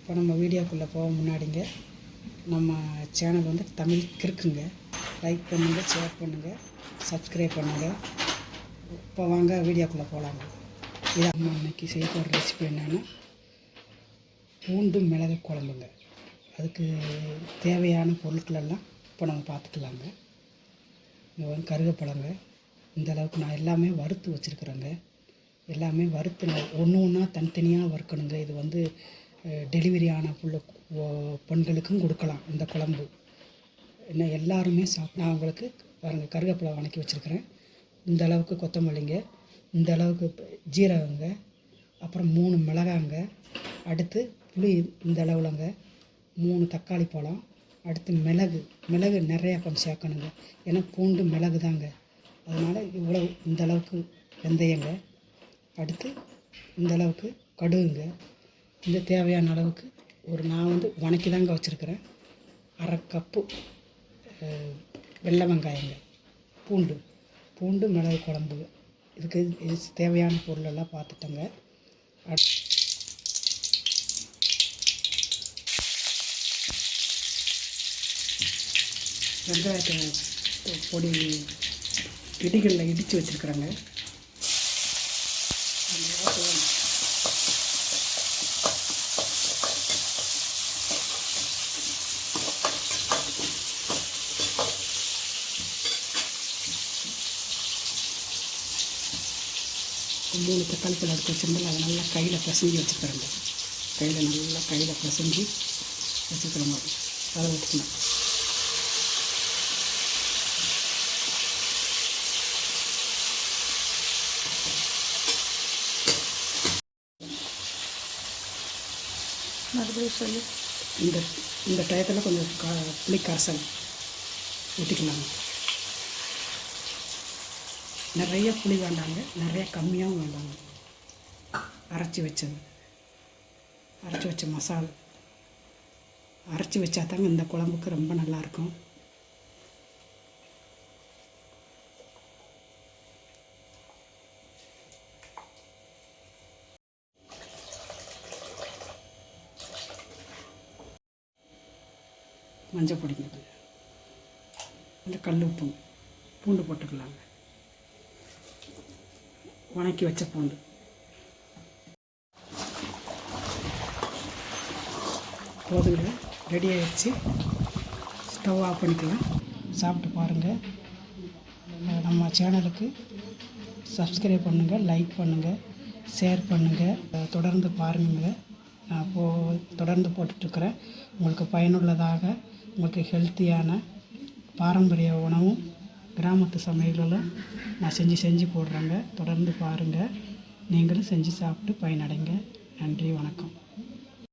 இப்போ நம்ம வீடியோக்குள்ளே போக முன்னாடிங்க நம்ம சேனல் வந்து தமிழ் கிறுக்குங்க. லைக் பண்ணுங்கள், ஷேர் பண்ணுங்கள், சப்ஸ்கிரைப் பண்ணுங்கள். இப்போ வாங்க வீடியோக்குள்ளே போகலாங்க. இதை நம்ம இன்றைக்கி செய்ய போகிற ரெசிபி என்னென்னா பூண்டு மிளகு குழம்புங்க. அதுக்கு தேவையான பொருட்களெல்லாம் இப்போ நம்ம பார்த்துக்கலாங்க. இங்கே வந்து கருவேப்பிலைங்க, இந்த அளவுக்கு நான் எல்லாமே வறுத்து வச்சுருக்குறேங்க. எல்லாமே வறுத்து ஒன்று ஒன்றா தனித்தனியாக வறுக்கணுங்க. இது வந்து டெலிவரி ஆன பெண்களுக்கும் கொடுக்கலாம் இந்த குழம்பு. என்ன எல்லாருமே நான் உங்களுக்கு பாருங்கள், கருவேப்பிலை வணக்கி வச்சுருக்கிறேன். இந்த அளவுக்கு கொத்தமல்லிங்க, இந்த அளவுக்கு ஜீரகங்க, அப்புறம் 3 மிளகாங்க, அடுத்து புளி இந்த அளவுலங்க, 3 தக்காளி பழம், அடுத்து மிளகு நிறையா கொஞ்சம் சேர்க்கணுங்க. ஏன்னா பூண்டு மிளகு தாங்க, அதனால் இவ்வளோ இந்த அளவுக்கு வெந்தயங்க, அடுத்து இந்த அளவுக்கு கடுகுங்க, இந்த தேவையான அளவுக்கு நான் வந்து வணக்கி தாங்க வச்சுருக்கிறேன். 1/2 கப்பு வெள்ளை வெங்காயங்க, பூண்டு மிளகு குழம்பு. இதுக்கு இது தேவையான பொருளெல்லாம் பார்த்துட்டோங்க. வெங்காயத்தை பொடி இடிகளில் இடித்து வச்சுருக்குறேங்க. மூணு தக்காளி பழம் எடுத்து வச்சுருந்தாலும் அதை நல்லா கையில் பிசைஞ்சு வச்சுக்கிறேங்க. கையில் பிசைஞ்சு வச்சுக்கிறோங்க. அதை விட்டுக்கணும். மறுபடியும் சொல்லி இந்த டயத்தில் கொஞ்சம் புளி கரைசல் ஊற்றிக்கலாங்க. நிறைய புளி வேண்டாங்க, நிறைய கம்மியாகவும் வேண்டாங்க. அரைச்சி வச்ச மசாலா அரைச்சி வச்சா தாங்க இந்த குழம்புக்கு ரொம்ப நல்லாயிருக்கும். மஞ்சள் பொடிங்க, கொஞ்சம் கல் உப்பு, பூண்டு போட்டுக்கலாங்க. வணக்கி வச்ச பூண்டு. போதுங்க, ரெடி ஆகிடுச்சு. ஸ்டவ் ஆஃப் பண்ணிக்கலாம். சாப்பிட்டு பாருங்கள். நம்ம சேனலுக்கு சப்ஸ்கிரைப் பண்ணுங்கள், லைக் பண்ணுங்கள், ஷேர் பண்ணுங்கள். தொடர்ந்து பாருங்கள். நான் தொடர்ந்து போட்டுட்ருக்கிறேன். உங்களுக்கு பயனுள்ளதாக, உங்களுக்கு ஹெல்த்தியான பாரம்பரிய உணவும் கிராமத்து சமையல்களும் நான் செஞ்சு போடுறேங்க. தொடர்ந்து பாருங்கள். நீங்களும் செஞ்சு சாப்பிட்டு பயனடைங்க. நன்றி, வணக்கம்.